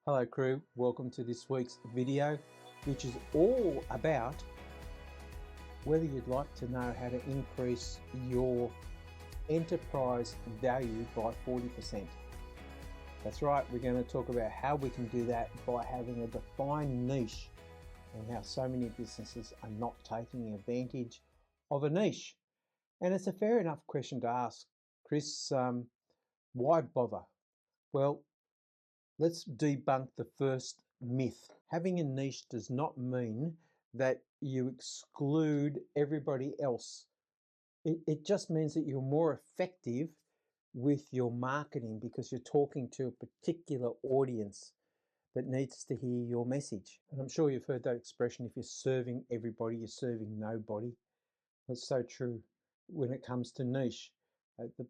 Hello crew, welcome to this week's video, which is all about whether you'd like to know how to increase your enterprise value by 40%. That's right, we're going to talk about how we can do that by having a defined niche and how so many businesses are not taking advantage of a niche. And it's a fair enough question to ask, Chris. Why bother? Well, let's debunk the first myth. Having a niche does not mean that you exclude everybody else. It just means that you're more effective with your marketing because you're talking to a particular audience that needs to hear your message. And I'm sure you've heard that expression, if you're serving everybody, you're serving nobody. That's so true when it comes to niche. The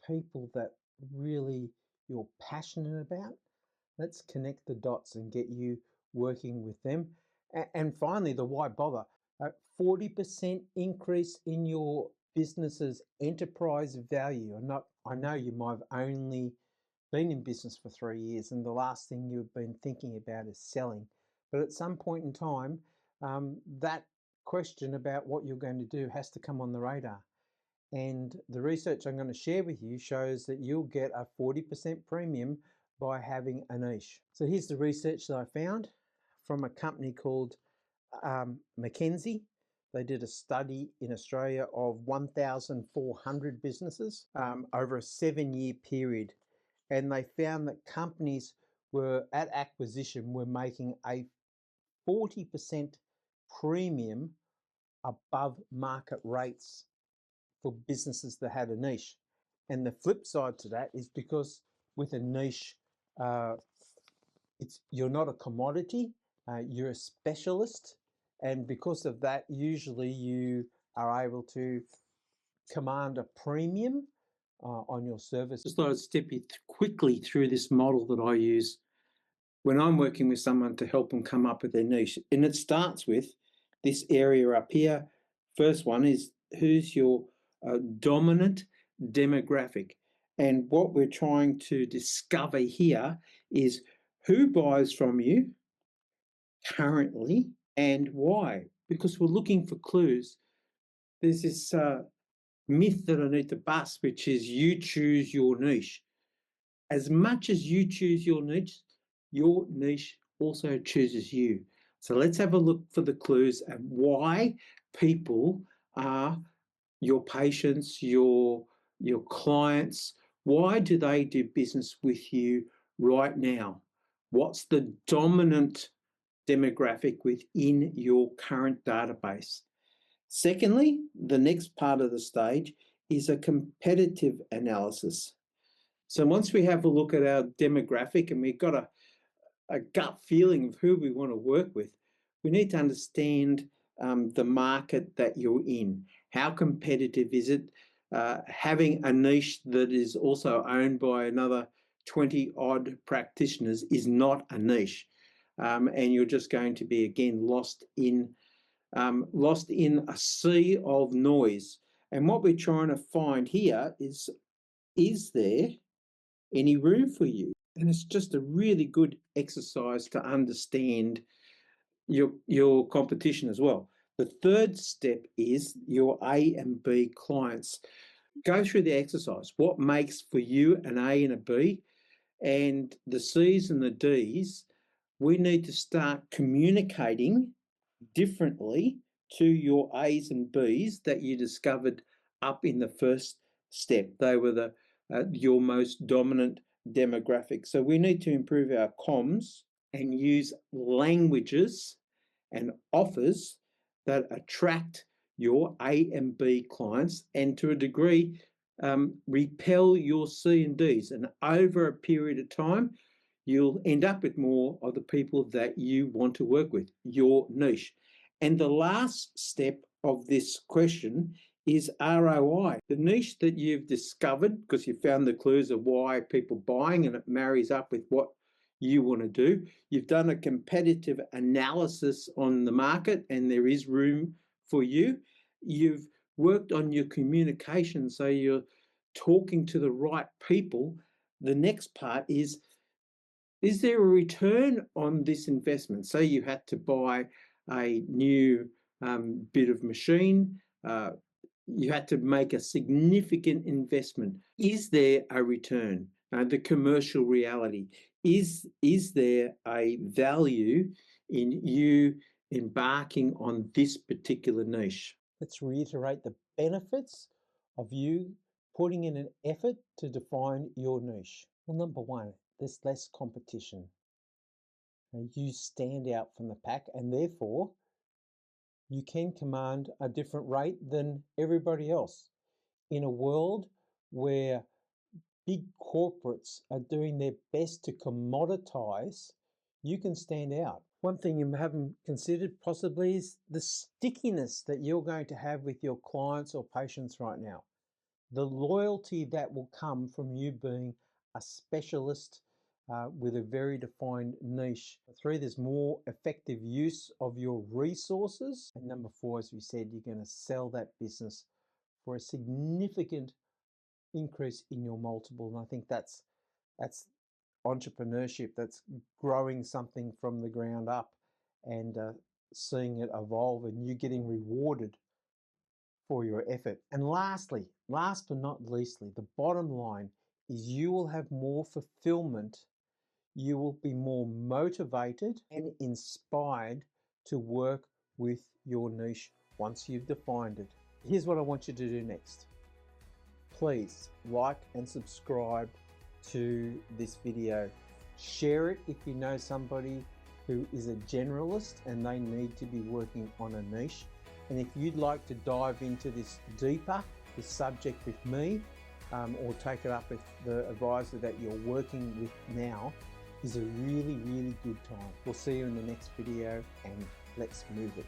people that really you're passionate about, let's connect the dots and get you working with them. And finally, the why bother. 40% increase in your business's enterprise value. I know you might have only been in business for 3 years and the last thing you've been thinking about is selling. But at some point in time, that question about what you're going to do has to come on the radar. And the research I'm going to share with you shows that you'll get a 40% premium by having a niche. So here's the research that I found from a company called Mackey. They did a study in Australia of 1,400 businesses over a 7-year period. And they found that companies were at acquisition were making a 40% premium above market rates for businesses that had a niche. And the flip side to that is because with a niche, you're not a commodity, you're a specialist. And because of that, usually you are able to command a premium on your service. Just thought I'd step you quickly through this model that I use when I'm working with someone to help them come up with their niche. And it starts with this area up here. First one is who's your dominant demographic. And what we're trying to discover here is who buys from you currently and why. Because we're looking for clues. There's this myth that I need to bust, which is you choose your niche. As much as you choose your niche also chooses you. So let's have a look for the clues and why people are your patients, your clients. Why do they do business with you right now? What's the dominant demographic within your current database? Secondly, the next part of the stage is a competitive analysis. So once we have a look at our demographic and we've got a gut feeling of who we want to work with, we need to understand the market that you're in. How competitive is it? Having a niche that is also owned by another 20 odd practitioners is not a niche. And you're just going to be, again, lost in a sea of noise. And what we're trying to find here is there any room for you? And it's just a really good exercise to understand your competition as well. The third step is your A and B clients. Go through the exercise. What makes for you an A and a B? And the C's and the D's, we need to start communicating differently to your A's and B's that you discovered up in the first step. They were your most dominant demographic. So we need to improve our comms and use languages and offers that attract your A and B clients and to a degree repel your C and D's. And over a period of time, you'll end up with more of the people that you want to work with, your niche. And the last step of this question is ROI. The niche that you've discovered, because you found the clues of why people are buying and it marries up with what you want to do. You've done a competitive analysis on the market and there is room for you. You've worked on your communication, so you're talking to the right people. The next part is Is there a return on this investment? Say you had to buy a new bit of machine, you had to make a significant investment. Is there a return? The commercial reality. Is there a value in you embarking on this particular niche? Let's reiterate the benefits of you putting in an effort to define your niche. Well, number one, there's less competition. You stand out from the pack, and therefore you can command a different rate than everybody else. In a world where big corporates are doing their best to commoditize, you can stand out. One thing you haven't considered possibly is the stickiness that you're going to have with your clients or patients right now. The loyalty that will come from you being a specialist with a very defined niche. 3, there's more effective use of your resources. And number 4, as we said, you're going to sell that business for a significant increase in your multiple. And I think that's entrepreneurship. That's growing something from the ground up and seeing it evolve, and you getting rewarded for your effort. And lastly, last but not leastly, the bottom line is you will have more fulfillment. You will be more motivated and inspired to work with your niche once you've defined it. Here's what I want you to do next. Please like and subscribe to this video. Share it if you know somebody who is a generalist and they need to be working on a niche. And if you'd like to dive into this deeper, this subject with me, or take it up with the advisor that you're working with now, is a really, really good time. We'll see you in the next video, and let's move it.